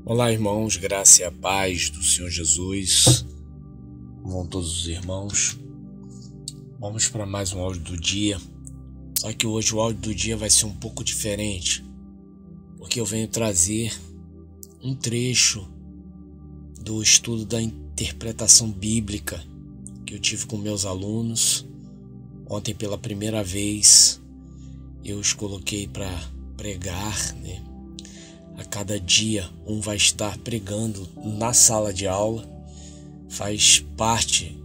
Olá, irmãos, graça e a paz do Senhor Jesus. Como vão todos os irmãos? Vamos para mais um áudio do dia. Só que hoje o áudio do dia vai ser um pouco diferente, porque eu venho trazer um trecho do estudo da interpretação bíblica que eu tive com meus alunos. Ontem, pela primeira vez, eu os coloquei para pregar, né? A cada dia um vai estar pregando na sala de aula, faz parte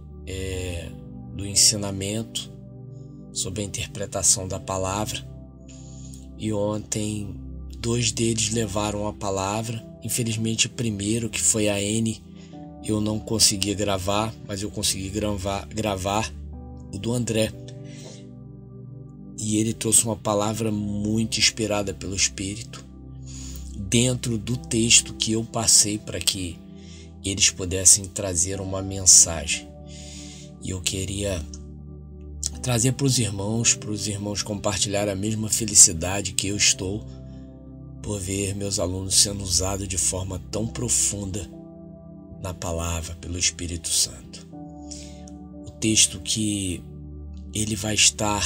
do ensinamento sobre a interpretação da palavra. E ontem 2 deles levaram a palavra. Infelizmente o primeiro, que foi a N, eu não consegui gravar, mas eu consegui gravar o do André. E ele trouxe uma palavra muito inspirada pelo Espírito, dentro do texto que eu passei para que eles pudessem trazer uma mensagem. E eu queria trazer para os irmãos compartilhar a mesma felicidade que eu estou por ver meus alunos sendo usados de forma tão profunda na palavra pelo Espírito Santo. O texto que ele vai estar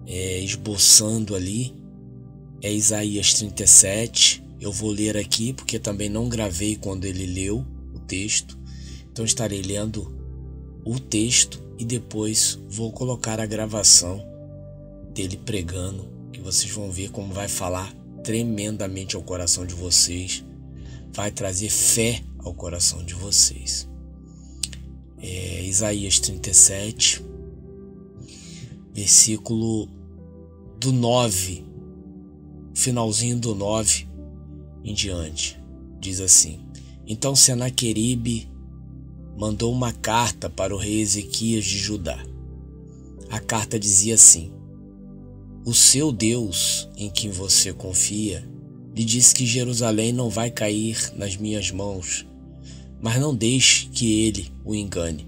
esboçando ali é Isaías 37. Eu vou ler aqui porque também não gravei quando ele leu o texto. Então estarei lendo o texto e depois vou colocar a gravação dele pregando, que vocês vão ver como vai falar tremendamente ao coração de vocês. Vai trazer fé ao coração de vocês. Isaías 37, versículo do 9, finalzinho do 9 em diante, diz assim: Então Senaqueribe mandou uma carta para o rei Ezequias de Judá. A carta dizia assim: O seu Deus, em quem você confia, lhe disse que Jerusalém não vai cair nas minhas mãos, mas não deixe que ele o engane.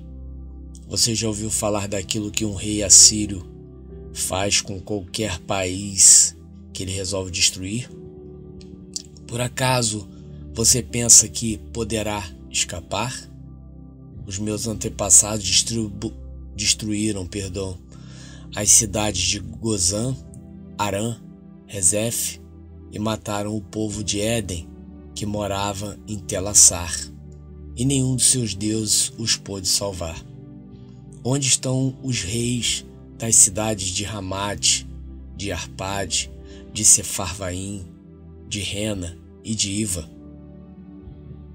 Você já ouviu falar daquilo que um rei assírio faz com qualquer país que ele resolve destruir? Por acaso você pensa que poderá escapar? Os meus antepassados destruíram as cidades de Gozã, Arã, Rezef e mataram o povo de Éden que morava em Telassar, e nenhum dos seus deuses os pôde salvar. Onde estão os reis das cidades de Ramate, de Arpade, de Sefarvaim, de Rena e de Iva?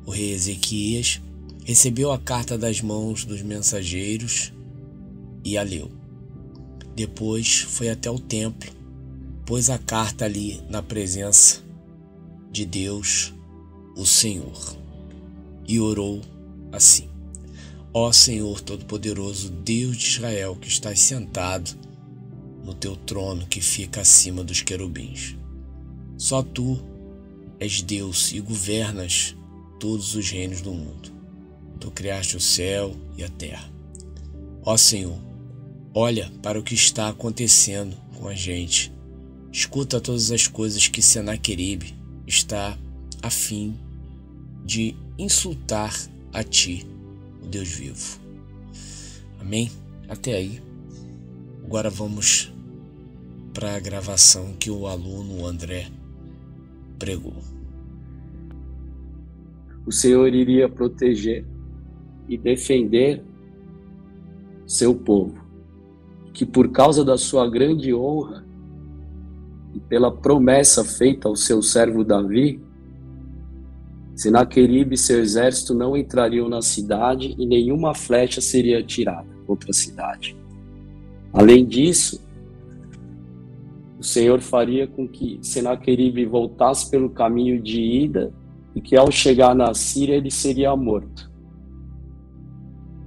O rei Ezequias recebeu a carta das mãos dos mensageiros e a leu. Depois foi até o templo, pôs a carta ali na presença de Deus, o Senhor, e orou assim: Ó Senhor Todo-Poderoso, Deus de Israel, que estás sentado no teu trono que fica acima dos querubins. Só tu és Deus e governas todos os reinos do mundo. Tu criaste o céu e a terra. Ó Senhor, olha para o que está acontecendo com a gente. Escuta todas as coisas que Senaqueribe está a fim de insultar a ti, o Deus vivo. Amém? Até aí. Agora vamos para a gravação que o aluno André pregou. O Senhor iria proteger e defender seu povo, que por causa da sua grande honra e pela promessa feita ao seu servo Davi, Senaqueribe e seu exército não entrariam na cidade e nenhuma flecha seria atirada contra a cidade. Além disso, o Senhor faria com que Senaqueribe voltasse pelo caminho de ida e que ao chegar na Síria ele seria morto.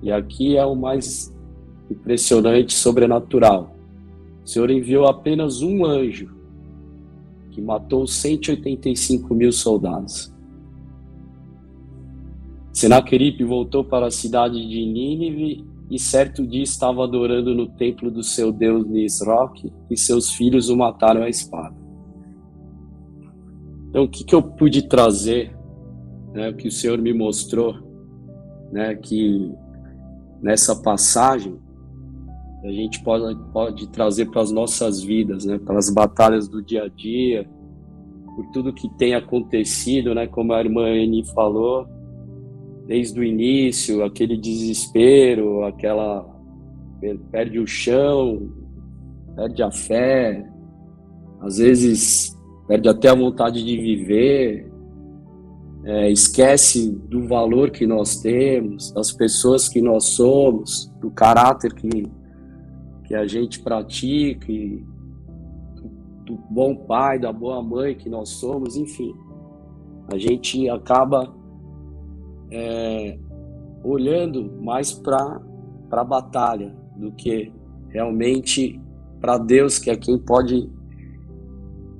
E aqui é o mais impressionante, sobrenatural. O Senhor enviou apenas um anjo que matou 185.000 soldados. Senaqueribe voltou para a cidade de Nínive e certo dia estava adorando no templo do seu deus Nisroque e seus filhos o mataram à espada. Então, o que eu pude trazer né, o que o Senhor me mostrou, né, que nessa passagem a gente pode trazer para as nossas vidas, né, para as batalhas do dia a dia, por tudo que tem acontecido, né, como a irmã Eni falou, desde o início, aquele desespero, perde o chão, perde a fé, às vezes perde até a vontade de viver, esquece do valor que nós temos, das pessoas que nós somos, do caráter que a gente pratica, e do bom pai, da boa mãe que nós somos, enfim. A gente acaba olhando mais para a batalha do que realmente para Deus, que é quem pode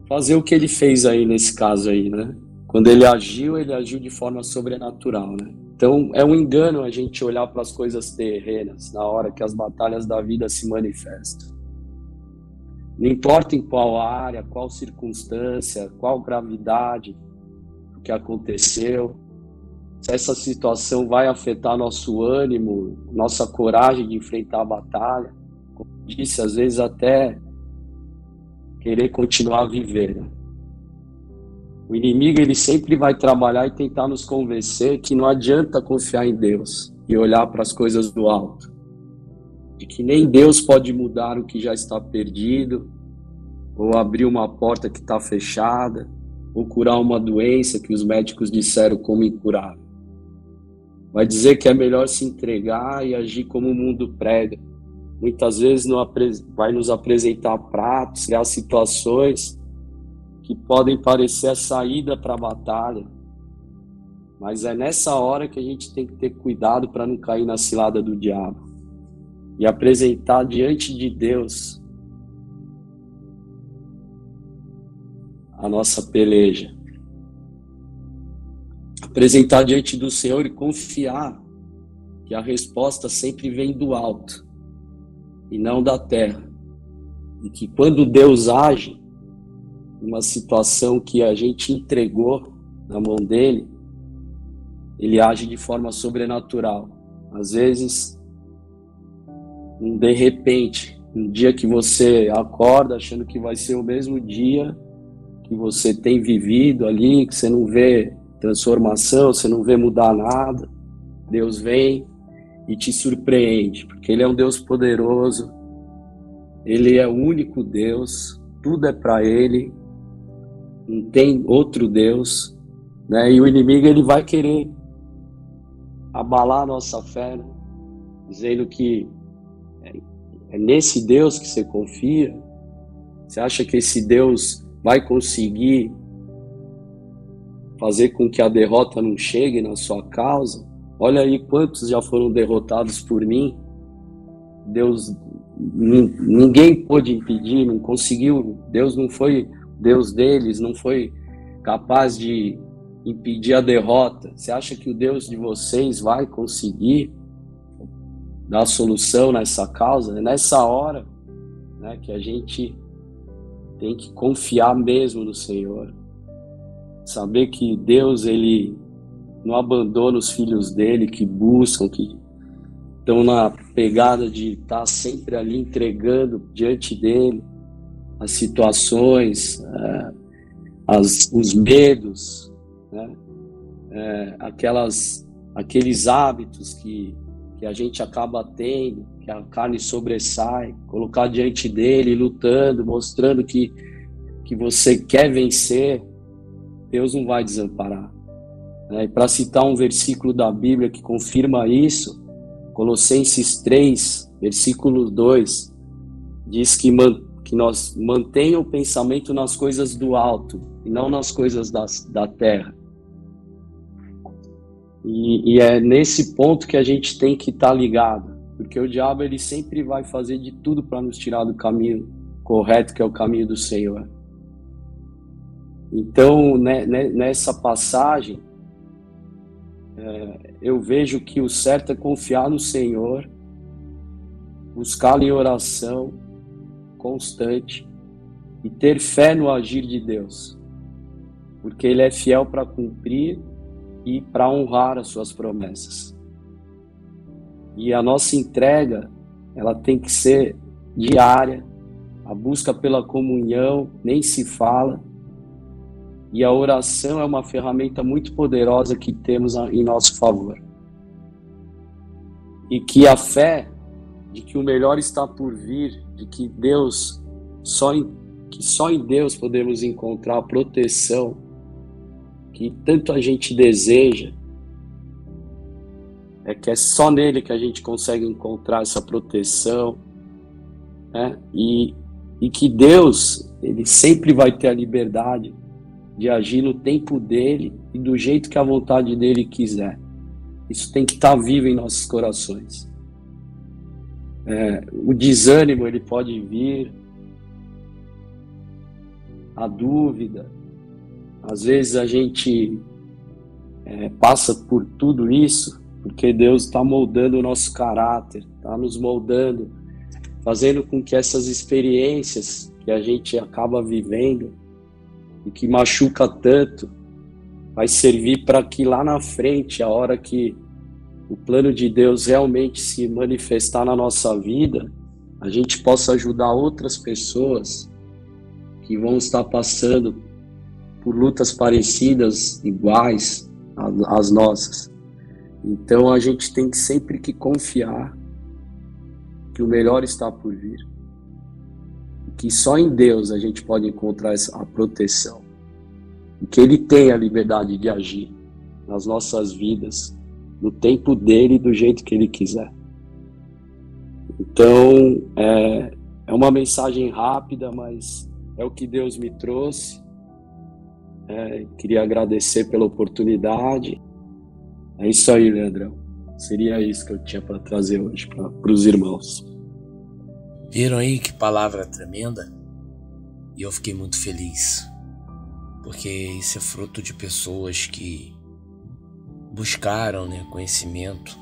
fazer o que ele fez aí nesse caso aí, né? Quando ele agiu de forma sobrenatural, né? Então é um engano a gente olhar para as coisas terrenas na hora que as batalhas da vida se manifestam. Não importa em qual área, qual circunstância, qual gravidade o que aconteceu, se essa situação vai afetar nosso ânimo, nossa coragem de enfrentar a batalha, como eu disse, às vezes até querer continuar a viver, né? O inimigo, ele sempre vai trabalhar e tentar nos convencer que não adianta confiar em Deus e olhar para as coisas do alto, de que nem Deus pode mudar o que já está perdido, ou abrir uma porta que está fechada, ou curar uma doença que os médicos disseram como incurável. Vai dizer que é melhor se entregar e agir como o mundo prega. Muitas vezes vai nos apresentar pratos, criar situações que podem parecer a saída para a batalha, mas é nessa hora que a gente tem que ter cuidado para não cair na cilada do diabo e apresentar diante de Deus a nossa peleja, apresentar diante do Senhor e confiar que a resposta sempre vem do alto e não da terra, e que quando Deus age uma situação que a gente entregou na mão dele, ele age de forma sobrenatural. Às vezes, de repente, um dia que você acorda achando que vai ser o mesmo dia que você tem vivido ali, que você não vê transformação, você não vê mudar nada, Deus vem e te surpreende, porque ele é um Deus poderoso, ele é o único Deus, tudo é para ele, não tem outro Deus, né? E o inimigo, ele vai querer abalar a nossa fé, né? Dizendo que é nesse Deus que você confia. Você acha que esse Deus vai conseguir fazer com que a derrota não chegue na sua causa? Olha aí quantos já foram derrotados por mim. Deus, ninguém pôde impedir, não conseguiu. Deus não foi Deus deles, não foi capaz de impedir a derrota. Você acha que o Deus de vocês vai conseguir dar a solução nessa causa? É nessa hora, né, que a gente tem que confiar mesmo no Senhor. Saber que Deus, ele não abandona os filhos dele, que buscam, que estão na pegada de estar sempre ali entregando diante dele as situações, os medos, né? Aqueles hábitos que a gente acaba tendo, que a carne sobressai, colocar diante dele, lutando, mostrando que você quer vencer, Deus não vai desamparar, né? E para citar um versículo da Bíblia que confirma isso, Colossenses 3, versículo 2, diz que nós mantenhamos o pensamento nas coisas do alto e não nas coisas da terra. E é nesse ponto que a gente tem que estar ligado, porque o diabo, ele sempre vai fazer de tudo para nos tirar do caminho correto, que é o caminho do Senhor. Então, nessa passagem, eu vejo que o certo é confiar no Senhor, buscá-lo em oração constante e ter fé no agir de Deus, porque ele é fiel para cumprir e para honrar as suas promessas. E a nossa entrega, ela tem que ser diária, a busca pela comunhão nem se fala, e a oração é uma ferramenta muito poderosa que temos em nosso favor. E que a fé de que o melhor está por vir, de que só em Deus podemos encontrar a proteção que tanto a gente deseja, que é só nele que a gente consegue encontrar essa proteção, né? E que Deus, ele sempre vai ter a liberdade de agir no tempo dele e do jeito que a vontade dele quiser. Isso tem que estar vivo em nossos corações. O desânimo, ele pode vir, a dúvida. Às vezes a gente passa por tudo isso porque Deus está moldando o nosso caráter, está nos moldando, fazendo com que essas experiências que a gente acaba vivendo e que machuca tanto, vai servir para que lá na frente, a hora que o plano de Deus realmente se manifestar na nossa vida, a gente possa ajudar outras pessoas que vão estar passando por lutas parecidas, iguais às nossas. Então a gente tem sempre que confiar que o melhor está por vir. Que só em Deus a gente pode encontrar a proteção. E que Ele tem a liberdade de agir nas nossas vidas, no tempo dele e do jeito que Ele quiser. Então, é uma mensagem rápida, mas é o que Deus me trouxe. Queria agradecer pela oportunidade. É isso aí, Leandrão. Seria isso que eu tinha para trazer hoje para os irmãos. Viram aí que palavra tremenda? E eu fiquei muito feliz, porque isso é fruto de pessoas que buscaram, conhecimento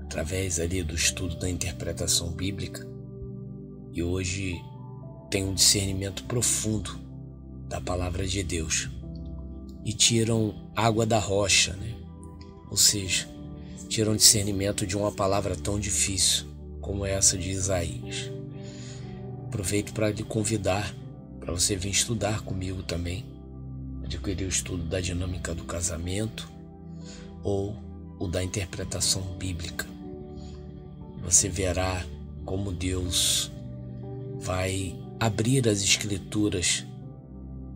através ali do estudo da interpretação bíblica e hoje tem um discernimento profundo da palavra de Deus e tiram água da rocha, ou seja, tiram discernimento de uma palavra tão difícil como essa de Isaías. Aproveito para lhe convidar para você vir estudar comigo também, adquirir o estudo da dinâmica do casamento ou o da interpretação bíblica. Você verá como Deus vai abrir as escrituras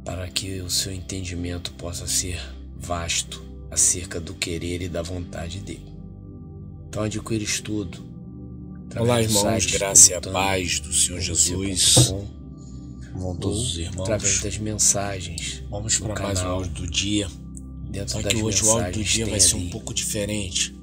para que o seu entendimento possa ser vasto acerca do querer e da vontade dele. Então adquira estudo. Olá, irmãos, graça e a paz do Senhor Jesus. Vão todos os irmãos. Através das mensagens. Vamos para mais um áudio do dia. Só que hoje o áudio do dia vai ser um pouco diferente.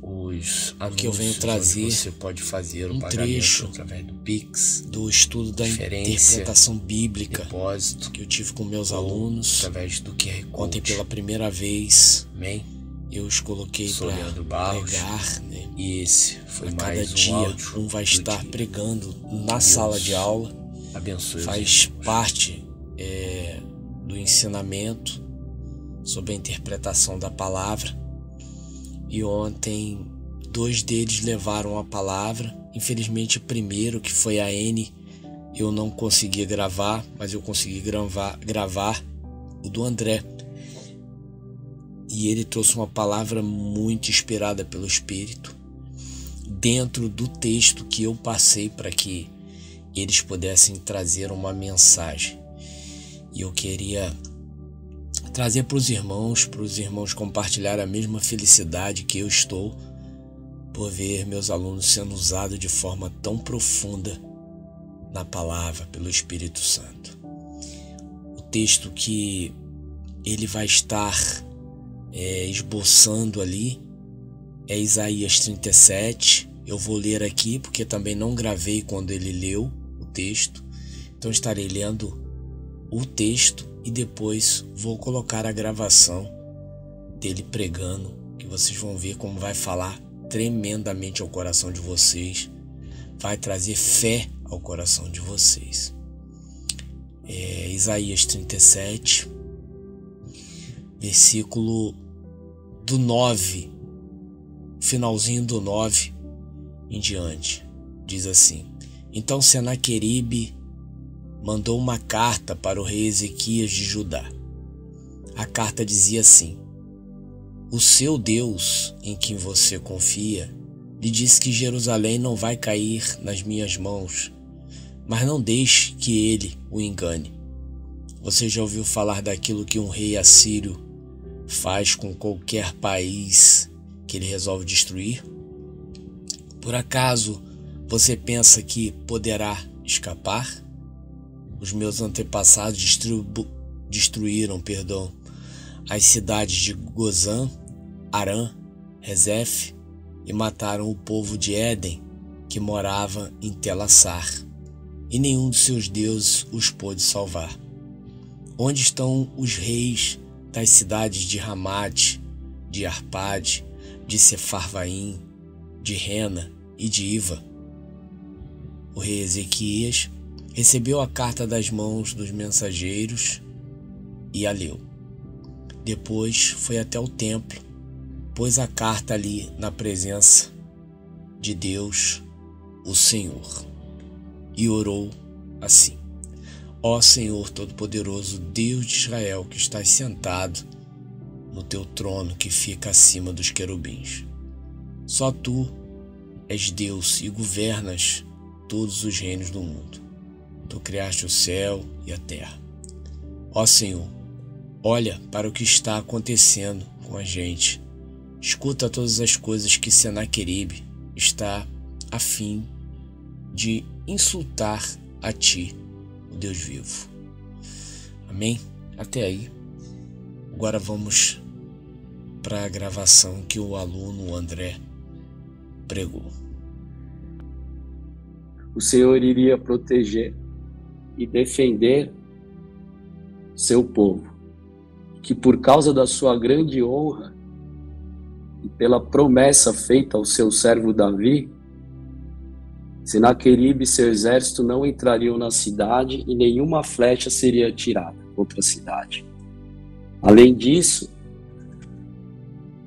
Porque eu venho trazer você pode fazer um trecho através do Pix, do estudo da interpretação bíblica depósito, que eu tive com meus alunos através do QR Code. Ontem pela primeira vez. Amém? Eu os coloquei para pregar, E esse foi a mais cada dia um vai estar dia. Pregando na sala de aula. Abençoe. Faz parte do ensinamento sobre a interpretação da palavra. E ontem 2 deles levaram a palavra. Infelizmente o primeiro, que foi a N, eu não consegui gravar, mas eu consegui gravar o do André. E ele trouxe uma palavra muito inspirada pelo Espírito dentro do texto que eu passei para que eles pudessem trazer uma mensagem. E eu queria trazer para os irmãos compartilhar a mesma felicidade que eu estou por ver meus alunos sendo usados de forma tão profunda na palavra pelo Espírito Santo. O texto que ele vai estar esboçando ali é Isaías 37. Eu vou ler aqui porque também não gravei quando ele leu o texto, então estarei lendo o texto e depois vou colocar a gravação dele pregando, que vocês vão ver como vai falar tremendamente ao coração de vocês, vai trazer fé ao coração de vocês. Isaías 37, versículo do 9, finalzinho do 9 em diante, diz assim: Então Senaqueribe mandou uma carta para o rei Ezequias de Judá. A carta dizia assim: O seu Deus, em quem você confia, lhe disse que Jerusalém não vai cair nas minhas mãos, mas não deixe que ele o engane. Você já ouviu falar daquilo que um rei assírio faz com qualquer país que ele resolve destruir? Por acaso você pensa que poderá escapar? Os meus antepassados destruíram as cidades de Gozã, Arã, Rezef e mataram o povo de Éden que morava em Telassar, e nenhum de seus deuses os pôde salvar. Onde estão os reis das cidades de Ramate, de Arpade, de Sefarvaim, de Rena e de Iva? O rei Ezequias recebeu a carta das mãos dos mensageiros e a leu. Depois foi até o templo, pôs a carta ali na presença de Deus, o Senhor, e orou assim: Ó Senhor Todo-Poderoso, Deus de Israel, que estás sentado no teu trono que fica acima dos querubins. Só tu és Deus e governas todos os reinos do mundo. Tu criaste o céu e a terra. Ó Senhor, olha para o que está acontecendo com a gente. Escuta todas as coisas que Senaqueribe está a fim de insultar a ti, o Deus vivo. Amém? Até aí. Agora vamos para a gravação que o aluno André pregou. O Senhor iria proteger e defender seu povo, que por causa da sua grande honra e pela promessa feita ao seu servo Davi, Senaqueribe e seu exército não entrariam na cidade e nenhuma flecha seria atirada contra a cidade. Além disso,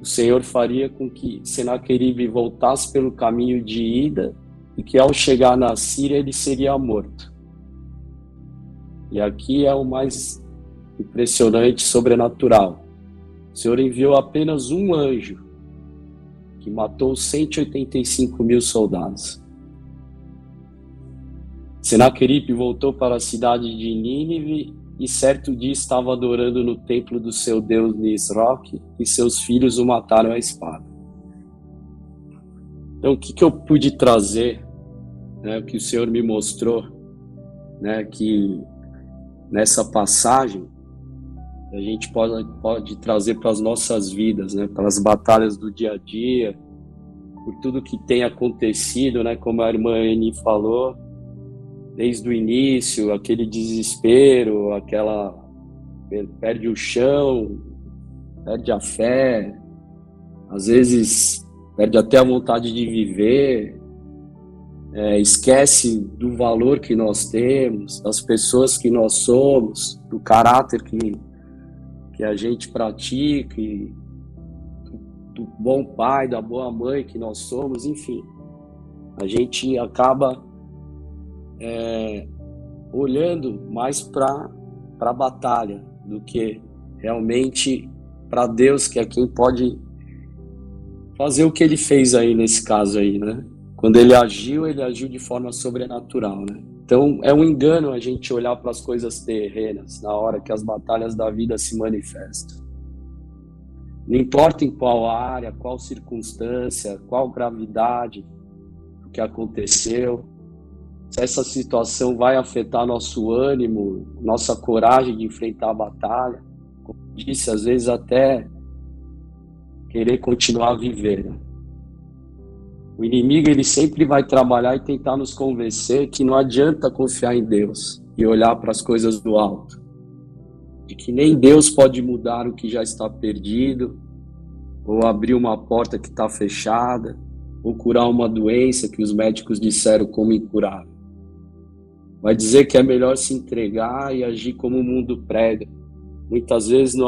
o Senhor faria com que Senaqueribe voltasse pelo caminho de ida e que ao chegar na Síria ele seria morto. E aqui é o mais impressionante, sobrenatural. O Senhor enviou apenas um anjo que matou 185.000 soldados. Senaqueribe voltou para a cidade de Nínive e certo dia estava adorando no templo do seu deus Nisroque e seus filhos o mataram à espada. Então o que eu pude trazer, o que o Senhor me mostrou, que nessa passagem a gente pode trazer para as nossas vidas, para as batalhas do dia a dia, por tudo que tem acontecido, como a irmã Eni falou, desde o início, aquele desespero, perde o chão, perde a fé, às vezes perde até a vontade de viver, esquece do valor que nós temos, das pessoas que nós somos, do caráter que a gente pratica, do bom pai, da boa mãe que nós somos, enfim. A gente acaba olhando mais para a batalha do que realmente para Deus, que é quem pode fazer o que ele fez aí nesse caso aí, Quando ele agiu de forma sobrenatural, Então é um engano a gente olhar para as coisas terrenas na hora que as batalhas da vida se manifestam. Não importa em qual área, qual circunstância, qual gravidade o que aconteceu, se essa situação vai afetar nosso ânimo, nossa coragem de enfrentar a batalha, como eu disse, às vezes até querer continuar a viver. O inimigo, ele sempre vai trabalhar e tentar nos convencer que não adianta confiar em Deus e olhar para as coisas do alto, de que nem Deus pode mudar o que já está perdido, ou abrir uma porta que está fechada, ou curar uma doença que os médicos disseram como incurável. Vai dizer que é melhor se entregar e agir como o mundo prega, muitas vezes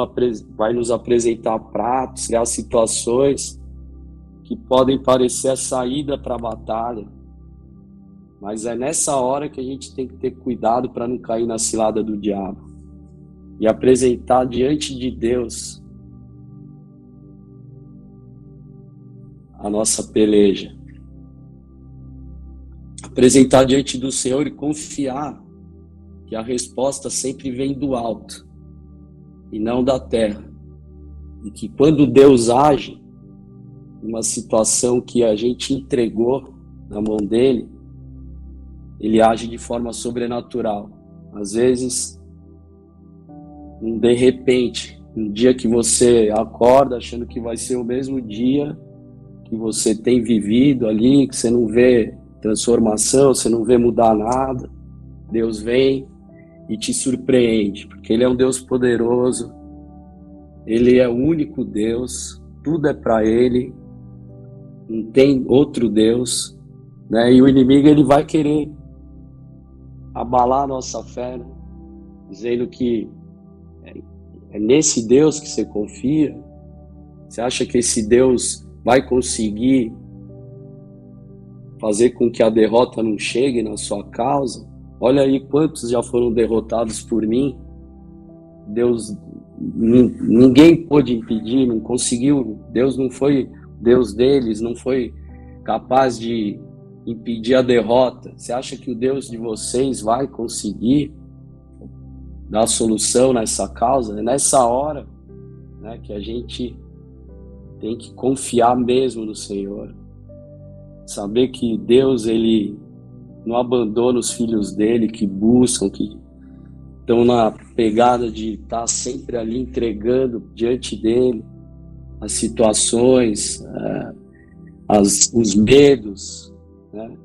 vai nos apresentar pratos, criar situações que podem parecer a saída para a batalha, mas é nessa hora que a gente tem que ter cuidado para não cair na cilada do diabo e apresentar diante de Deus a nossa peleja. Apresentar diante do Senhor e confiar que a resposta sempre vem do alto e não da terra. E que quando Deus age, numa situação que a gente entregou na mão dele, ele age de forma sobrenatural. Às vezes, de repente, um dia que você acorda achando que vai ser o mesmo dia que você tem vivido ali, que você não vê transformação, você não vê mudar nada, Deus vem e te surpreende, porque Ele é um Deus poderoso, Ele é o único Deus, tudo é para Ele, não tem outro Deus, né? E o inimigo ele vai querer abalar a nossa fé, né? Dizendo que é nesse Deus que você confia. Você acha que esse Deus vai conseguir fazer com que a derrota não chegue na sua causa? Olha aí quantos já foram derrotados por mim. Deus, ninguém pôde impedir, não conseguiu. Deus não foi Deus deles, não foi capaz de impedir a derrota. Você acha que o Deus de vocês vai conseguir dar solução nessa causa? É nessa hora, né, que a gente tem que confiar mesmo no Senhor. Saber que Deus, Ele não abandona os filhos dele, que buscam, que estão na pegada de estar sempre ali entregando diante dele as situações, os medos, né?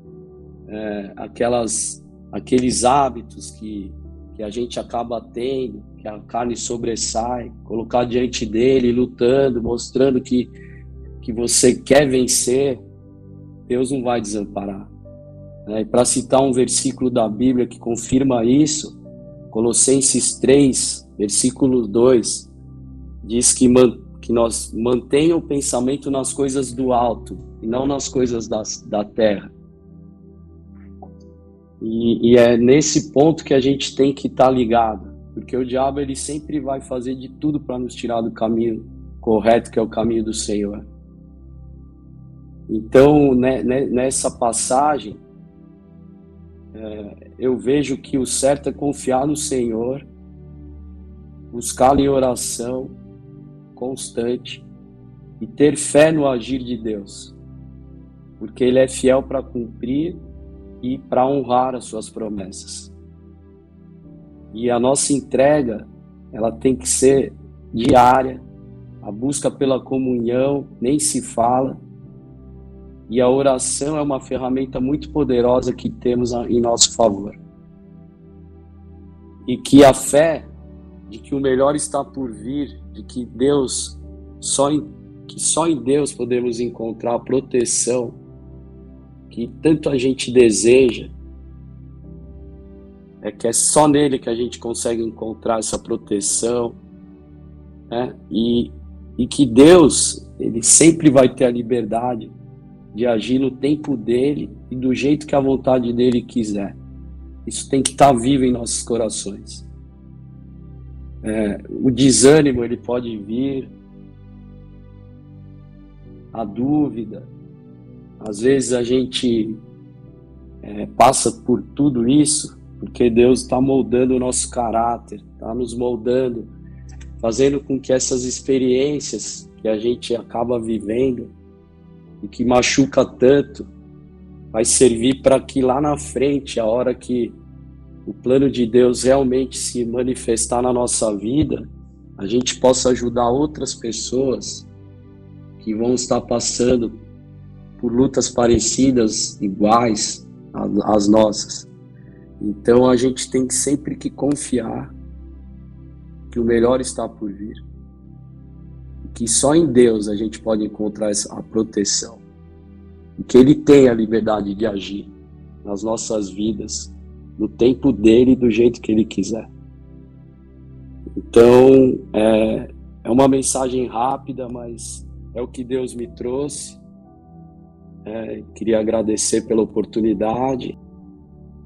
Aqueles hábitos que a gente acaba tendo, que a carne sobressai, colocar diante dele, lutando, mostrando que você quer vencer. Deus não vai desamparar. E para citar um versículo da Bíblia que confirma isso, Colossenses 3, versículo 2, diz que nós mantenhamos o pensamento nas coisas do alto e não nas coisas da terra. E é nesse ponto que a gente tem que estar ligado, porque o diabo ele sempre vai fazer de tudo para nos tirar do caminho correto, que é o caminho do Senhor. Então, nessa passagem, eu vejo que o certo é confiar no Senhor, buscá-lo em oração constante e ter fé no agir de Deus, porque Ele é fiel para cumprir e para honrar as suas promessas. E a nossa entrega, ela tem que ser diária, a busca pela comunhão nem se fala, e a oração é uma ferramenta muito poderosa que temos em nosso favor. E que a fé de que o melhor está por vir, de que Deus, só em Deus podemos encontrar a proteção que tanto a gente deseja, que é só nele que a gente consegue encontrar essa proteção, né? E que Deus, Ele sempre vai ter a liberdade de agir no tempo dele e do jeito que a vontade dele quiser. Isso tem que estar vivo em nossos corações. O desânimo, ele pode vir, a dúvida. Às vezes a gente passa por tudo isso porque Deus está moldando o nosso caráter, está nos moldando, fazendo com que essas experiências que a gente acaba vivendo e que machuca tanto, vai servir para que lá na frente, a hora que o plano de Deus realmente se manifestar na nossa vida, a gente possa ajudar outras pessoas que vão estar passando por lutas parecidas, iguais às nossas. Então a gente tem sempre que confiar que o melhor está por vir. Que só em Deus a gente pode encontrar a proteção. E que Ele tem a liberdade de agir nas nossas vidas, no tempo dele e do jeito que Ele quiser. Então, é uma mensagem rápida, mas é o que Deus me trouxe. Queria agradecer pela oportunidade.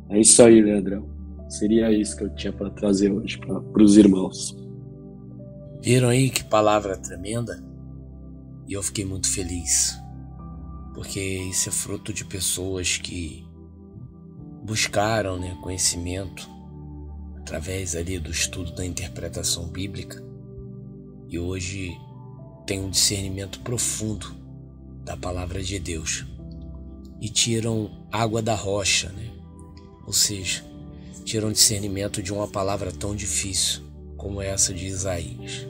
É isso aí, Leandrão. Seria isso que eu tinha para trazer hoje para os irmãos. Viram aí que palavra tremenda? E eu fiquei muito feliz, porque isso é fruto de pessoas que buscaram, né, conhecimento através ali do estudo da interpretação bíblica e hoje tem um discernimento profundo da palavra de Deus e tiram água da rocha, né? Ou seja, tiram discernimento de uma palavra tão difícil como essa de Isaías.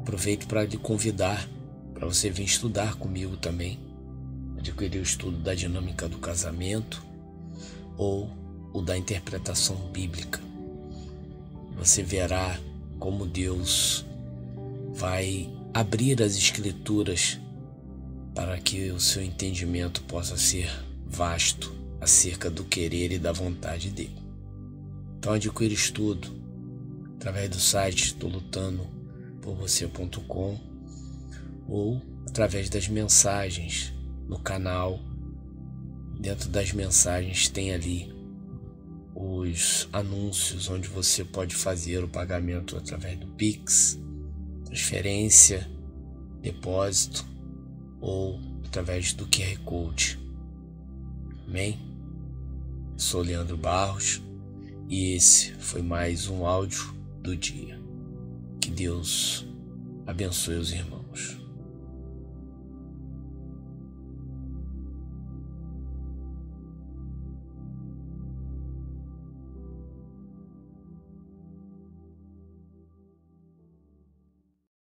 Aproveito para lhe convidar para você vir estudar comigo também, adquirir o estudo da dinâmica do casamento ou o da interpretação bíblica. Você verá como Deus vai abrir as escrituras para que o seu entendimento possa ser vasto acerca do querer e da vontade dele. Então adquira estudo através do site do lutandoporvocê.com ou através das mensagens no canal. Dentro das mensagens tem ali os anúncios onde você pode fazer o pagamento através do Pix, transferência, depósito ou através do QR Code. Amém? Sou Leandro Barros e esse foi mais um áudio do dia. Que Deus abençoe os irmãos.